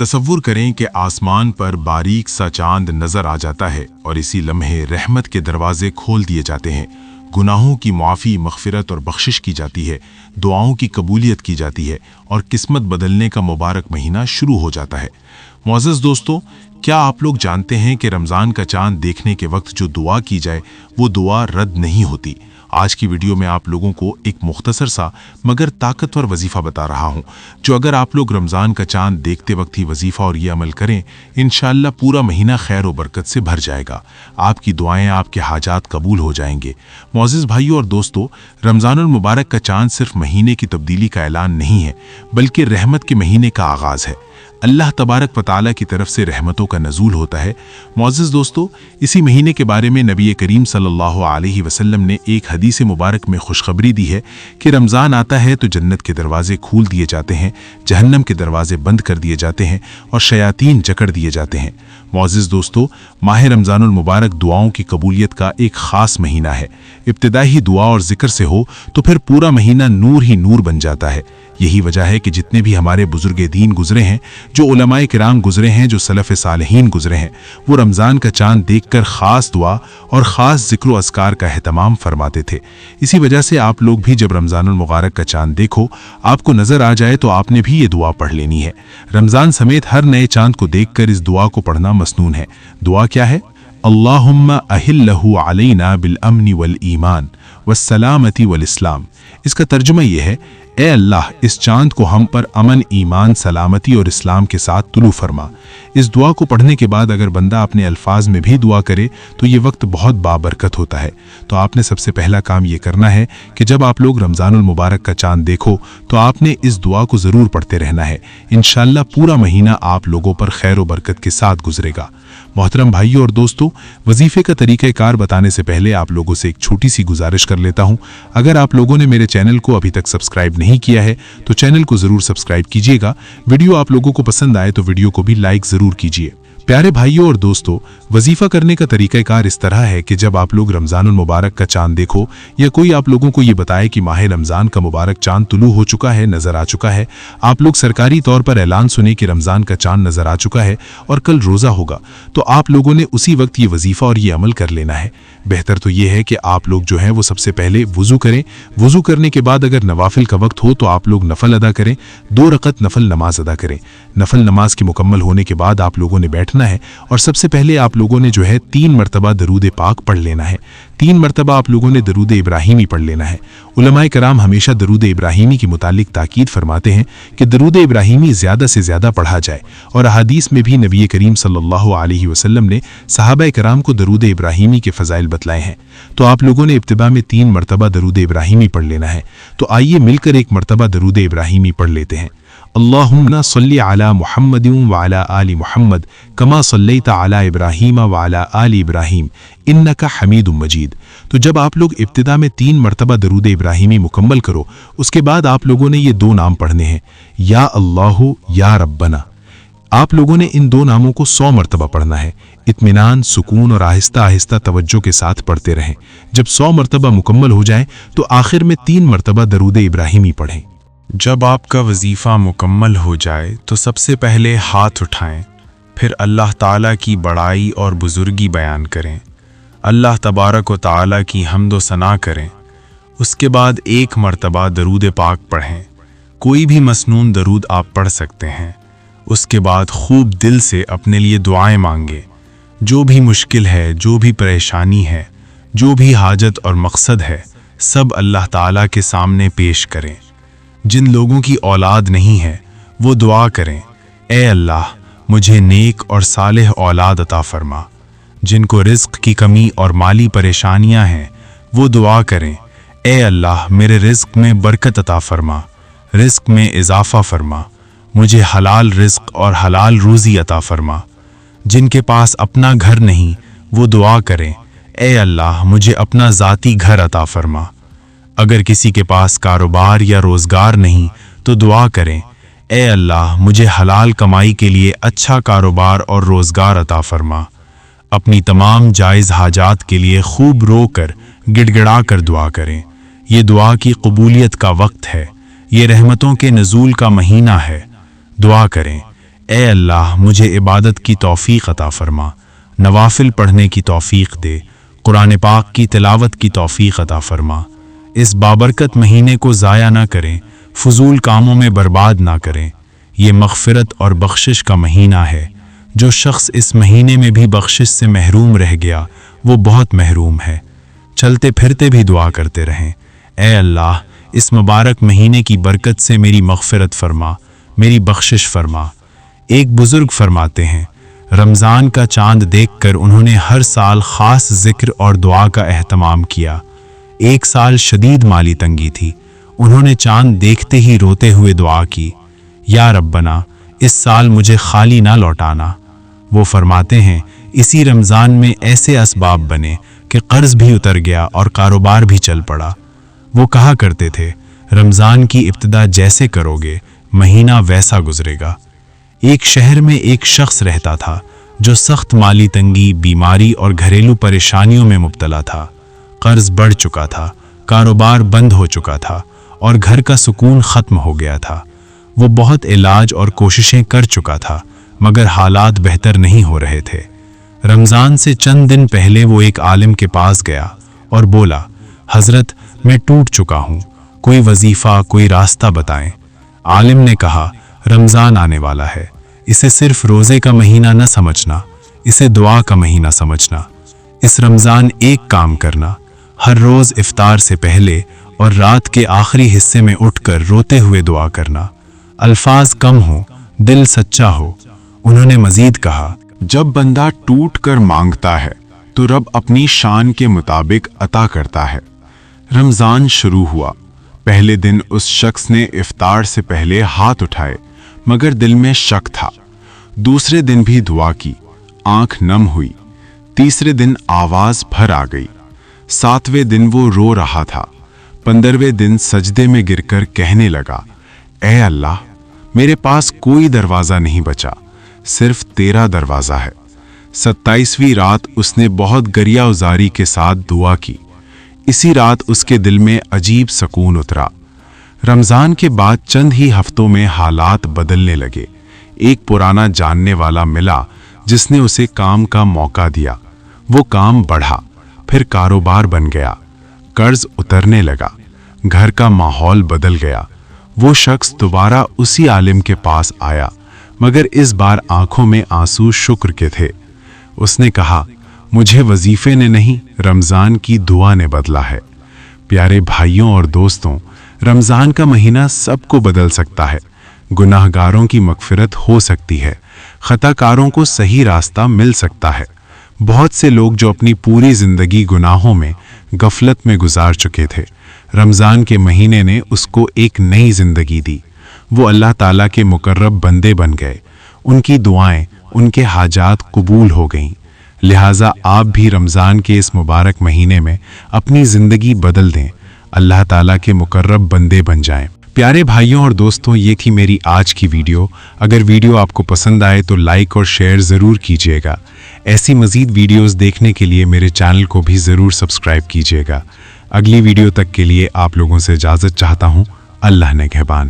तसव्वुर करें कि आसमान पर बारीक सा चांद नजर आ जाता है और इसी लम्हे रहमत के दरवाजे खोल दिए जाते हैं। गुनाहों की माफ़ी, मग़फ़िरत और बख्शिश की जाती है, दुआओं की कबूलियत की जाती है और किस्मत बदलने का मुबारक महीना शुरू हो जाता है। मुअज़्ज़ज़ दोस्तों, क्या आप लोग जानते हैं कि रमज़ान का चांद देखने के वक्त जो दुआ की जाए वो दुआ रद्द नहीं होती। आज की वीडियो में आप लोगों को एक मुख्तसर सा मगर ताकतवर वजीफ़ा बता रहा हूं, जो अगर आप लोग रमज़ान का चांद देखते वक्त ही वजीफ़ा और ये अमल करें, इंशाअल्लाह पूरा महीना खैर और बरकत से भर जाएगा। आपकी दुआएं, आपके हाजात कबूल हो जाएंगे। मुअज़्ज़िज़ भाइयों और दोस्तों, रमज़ानुल मुबारक का चांद सिर्फ महीने की तब्दीली का ऐलान नहीं है, बल्कि रहमत के महीने का आगाज़ है। अल्लाह तबारक व तआला की तरफ से रहमतों का नज़ूल होता है। मुअज़्ज़िज़ दोस्तों, इसी महीने के बारे में नबी करीम सल्लल्लाहु अलैहि वसल्लम ने एक हदीस मुबारक में खुशखबरी दी है कि रमज़ान आता है तो जन्नत के दरवाजे खोल दिए जाते हैं, जहन्नम के दरवाजे बंद कर दिए जाते हैं और शयातीन जकड़ दिए जाते हैं। मुअज़्ज़िज़ दोस्तों, माह रमज़ानुल मुबारक दुआओं की कबूलियत का एक ख़ास महीना है। इब्तिदाई दुआ और ज़िक्र से हो तो फिर पूरा महीना नूर ही नूर बन जाता है। यही वजह है कि जितने भी हमारे बुजुर्ग दीन गुजरे हैं, जो उलमाए किराम गुजरे हैं, जो सलफ़ सालिहीन गुजरे हैं, वो रमज़ान का चांद देखकर ख़ास दुआ और ख़ास ज़िक्र अस्कार का एहतमाम फरमाते थे। इसी वजह से आप लोग भी जब रमज़ानुल मुबारक का चांद देखो, आपको नज़र आ जाए तो आपने भी ये दुआ पढ़ लेनी है। रमज़ान समेत हर नए चांद को देखकर इस दुआ को पढ़ना मसनून है। दुआ क्या है? अल्लाहुम्मा अहिल्लहु अलैना बिल अम्नि वल ईमान वस्सलामती वल इस्लाम। इसका तर्जुमा ये है, ए अल्लाह, इस चांद को हम पर अमन, ईमान, सलामती और इस्लाम के साथ तुलू फरमा। इस दुआ को पढ़ने के बाद अगर बंदा अपने अल्फाज में भी दुआ करे तो ये वक्त बहुत बाबरकत होता है। तो आपने सबसे पहला काम ये करना है कि जब आप लोग रमज़ानुल मुबारक का चांद देखो तो आपने इस दुआ को ज़रूर पढ़ते रहना है। इंशाअल्लाह पूरा महीना आप लोगों पर खैर व बरकत के साथ गुजरेगा। मोहतरम भाइयों और दोस्तों, वजीफे का तरीक़ाकार बताने से पहले आप लोगों से एक छोटी सी गुजारिश कर लेता हूं। अगर आप लोगों ने मेरे चैनल को अभी तक सब्सक्राइब नहीं किया है तो चैनल को ज़रूर सब्सक्राइब कीजिएगा। वीडियो आप लोगों को पसंद आए तो वीडियो को भी लाइक ज़रूर कीजिए। प्यारे भाइयों और दोस्तों, वजीफ़ा करने का तरीक़ाकार इस तरह है कि जब आप लोग रमज़ानुल मुबारक का चांद देखो या कोई आप लोगों को ये बताए कि माह रमज़ान का मुबारक चांद तुलू हो चुका है, नज़र आ चुका है, आप लोग सरकारी तौर पर ऐलान सुने कि रमज़ान का चांद नज़र आ चुका है और कल रोज़ा होगा, तो आप लोगों ने उसी वक्त ये वजीफ़ा और ये अमल कर लेना है। बेहतर तो ये है कि आप लोग जो है वो सबसे पहले वज़ू करें। वज़ू करने के बाद अगर नवाफिल का वक्त हो तो आप लोग नफल अदा करें, 2 रकत नफल नमाज अदा करें। नफल नमाज की मुकम्मल होने के बाद आप लोगों ने बैठना है और सबसे पहले आप लोगों ने जो है 3 मरतबा दरूद पाक पढ़ लेना है। 3 मरतबा आप लोगों ने दरूद इब्राहीमी पढ़ लेना है। उलमाए कराम हमेशा दरूद इब्राहीमी की मुतालिक ताकीद फरमाते हैं कि दरूद इब्राहीमी ज़्यादा से ज़्यादा पढ़ा जाए और अहादीस में भी नबी करीम सल्लल्लाहु अलैहि वसल्लम ने सहाबाए कराम को दरूद इब्राहीमी के फ़ज़ाइल बतलाए हैं। तो आप लोगों ने इब्तिदा में 3 मरतबा दरूद इब्राहीमी पढ़ लेना है। तो आइए मिलकर एक मरतबा दरूद इब्राहीमी पढ़ लेते हैं। अल्लाहुम्मा सल्ली अला मुहम्मदिन व अला आलि मुहम्मद कमा सल्लैता अला इब्राहीम व अला आलि इब्राहीम इन्नका हमीदुम मजीद। तो जब आप लोग इब्तिदा में 3 मरतबा दरूद इब्राहीमी मुकम्मल करो, उसके बाद आप लोगों ने ये 2 नाम पढ़ने हैं, या अल्लाहु या रब्बना। आप लोगों ने इन 2 नामों को 100 मरतबा पढ़ना है। इत्मीनान, सुकून और आहिस्ता आहिस्ता तवज्जो के साथ पढ़ते रहें। जब 100 मरतबा मुकम्मल हो जाए तो आखिर में 3 मरतबा दरूद इब्राहीमी पढ़ें। जब आपका वजीफ़ा मुकम्मल हो जाए तो सबसे पहले हाथ उठाएं, फिर अल्लाह ताला की बड़ाई और बुज़ुर्गी बयान करें, अल्लाह तबारक व ताला की हम्द व सना करें। उसके बाद 1 मरतबा दरूद पाक पढ़ें। कोई भी मसनून दरूद आप पढ़ सकते हैं। उसके बाद खूब दिल से अपने लिए दुआएं मांगे। जो भी मुश्किल है, जो भी परेशानी है, जो भी हाजत और मकसद है, सब अल्लाह ताला के सामने पेश करें। जिन लोगों की औलाद नहीं है वो दुआ करें, ए अल्लाह, मुझे नेक और सालेह औलाद अता फरमा। जिनको रिज़्क़ की कमी और माली परेशानियां हैं वो दुआ करें, ए अल्लाह, मेरे रिज़्क़ में बरकत अता फरमा, रिज़्क़ में इजाफ़ा फरमा, मुझे हलाल रिज़्क़ और हलाल रूज़ी अता फरमा। जिनके पास अपना घर नहीं वो दुआ करें, ए अल्लाह, मुझे अपना ज़ाती घर अता फरमा। अगर किसी के पास कारोबार या रोज़गार नहीं तो दुआ करें, ए अल्लाह, मुझे हलाल कमाई के लिए अच्छा कारोबार और रोज़गार अता फरमा। अपनी तमाम जायज़ हाजात के लिए खूब रो कर गिड़गिड़ा कर दुआ करें। ये दुआ की कबूलियत का वक्त है, ये रहमतों के नज़ूल का महीना है। दुआ करें, اے اللہ مجھے عبادت کی توفیق عطا فرما، نوافل پڑھنے کی توفیق دے، قرآن پاک کی تلاوت کی توفیق عطا فرما۔ اس بابرکت مہینے کو ضائع نہ کریں، فضول کاموں میں برباد نہ کریں۔ یہ مغفرت اور بخشش کا مہینہ ہے۔ جو شخص اس مہینے میں بھی بخشش سے محروم رہ گیا وہ بہت محروم ہے۔ چلتے پھرتے بھی دعا کرتے رہیں، اے اللہ اس مبارک مہینے کی برکت سے میری مغفرت فرما، میری بخشش فرما۔ ایک بزرگ فرماتے ہیں، رمضان کا چاند دیکھ کر انہوں نے ہر سال خاص ذکر اور دعا کا اہتمام کیا۔ ایک سال شدید مالی تنگی تھی، انہوں نے چاند دیکھتے ہی روتے ہوئے دعا کی، یا ربنا اس سال مجھے خالی نہ لوٹانا۔ وہ فرماتے ہیں اسی رمضان میں ایسے اسباب بنے کہ قرض بھی اتر گیا اور کاروبار بھی چل پڑا۔ وہ کہا کرتے تھے، رمضان کی ابتدا جیسے کرو گے مہینہ ویسا گزرے گا۔ ایک شہر میں ایک شخص رہتا تھا جو سخت مالی تنگی، بیماری اور گھریلو پریشانیوں میں مبتلا تھا۔ قرض بڑھ چکا تھا، کاروبار بند ہو چکا تھا اور گھر کا سکون ختم ہو گیا تھا۔ وہ بہت علاج اور کوششیں کر چکا تھا مگر حالات بہتر نہیں ہو رہے تھے۔ رمضان سے چند دن پہلے وہ ایک عالم کے پاس گیا اور بولا، حضرت میں ٹوٹ چکا ہوں، کوئی وظیفہ، کوئی راستہ بتائیں۔ عالم نے کہا، رمضان آنے والا ہے، اسے صرف روزے کا مہینہ نہ سمجھنا، اسے دعا کا مہینہ سمجھنا۔ اس رمضان ایک کام کرنا، ہر روز افطار سے پہلے اور رات کے آخری حصے میں اٹھ کر روتے ہوئے دعا کرنا۔ الفاظ کم ہو، دل سچا ہو۔ انہوں نے مزید کہا، جب بندہ ٹوٹ کر مانگتا ہے تو رب اپنی شان کے مطابق عطا کرتا ہے۔ رمضان شروع ہوا، پہلے دن اس شخص نے افطار سے پہلے ہاتھ اٹھائے مگر دل میں شک تھا۔ دوسرے دن بھی دعا کی، آنکھ نم ہوئی۔ تیسرے دن آواز بھر آ گئی۔ 7ویں دن وہ رو رہا تھا۔ 15ویں دن سجدے میں گر کر کہنے لگا، اے اللہ میرے پاس کوئی دروازہ نہیں بچا، صرف تیرا دروازہ ہے۔ 27ویں رات اس نے بہت گریہ ازاری کے ساتھ دعا کی۔ اسی رات اس کے دل میں عجیب سکون اترا۔ رمضان کے بعد چند ہی ہفتوں میں حالات بدلنے لگے۔ ایک پرانا جاننے والا ملا جس نے اسے کام کا موقع دیا۔ وہ کام بڑھا، پھر کاروبار بن گیا، قرض اترنے لگا، گھر کا ماحول بدل گیا۔ وہ شخص دوبارہ اسی عالم کے پاس آیا مگر اس بار آنکھوں میں آنسو شکر کے تھے۔ اس نے کہا، مجھے وظیفے نے نہیں رمضان کی دعا نے بدلا ہے۔ پیارے بھائیوں اور دوستوں، رمضان کا مہینہ سب کو بدل سکتا ہے۔ گناہ گاروں کی مغفرت ہو سکتی ہے، خطا کاروں کو صحیح راستہ مل سکتا ہے۔ بہت سے لوگ جو اپنی پوری زندگی گناہوں میں، غفلت میں گزار چکے تھے، رمضان کے مہینے نے اس کو ایک نئی زندگی دی۔ وہ اللہ تعالیٰ کے مقرب بندے بن گئے، ان کی دعائیں، ان کے حاجات قبول ہو گئیں۔ لہٰذا آپ بھی رمضان کے اس مبارک مہینے میں اپنی زندگی بدل دیں، اللہ تعالیٰ کے مقرب بندے بن جائیں۔ پیارے بھائیوں اور دوستوں، یہ تھی میری آج کی ویڈیو۔ اگر ویڈیو آپ کو پسند آئے تو لائک اور شیئر ضرور کیجیے گا۔ ایسی مزید ویڈیوز دیکھنے کے لیے میرے چینل کو بھی ضرور سبسکرائب کیجیے گا۔ اگلی ویڈیو تک کے لیے آپ لوگوں سے اجازت چاہتا ہوں۔ اللہ نگہبان۔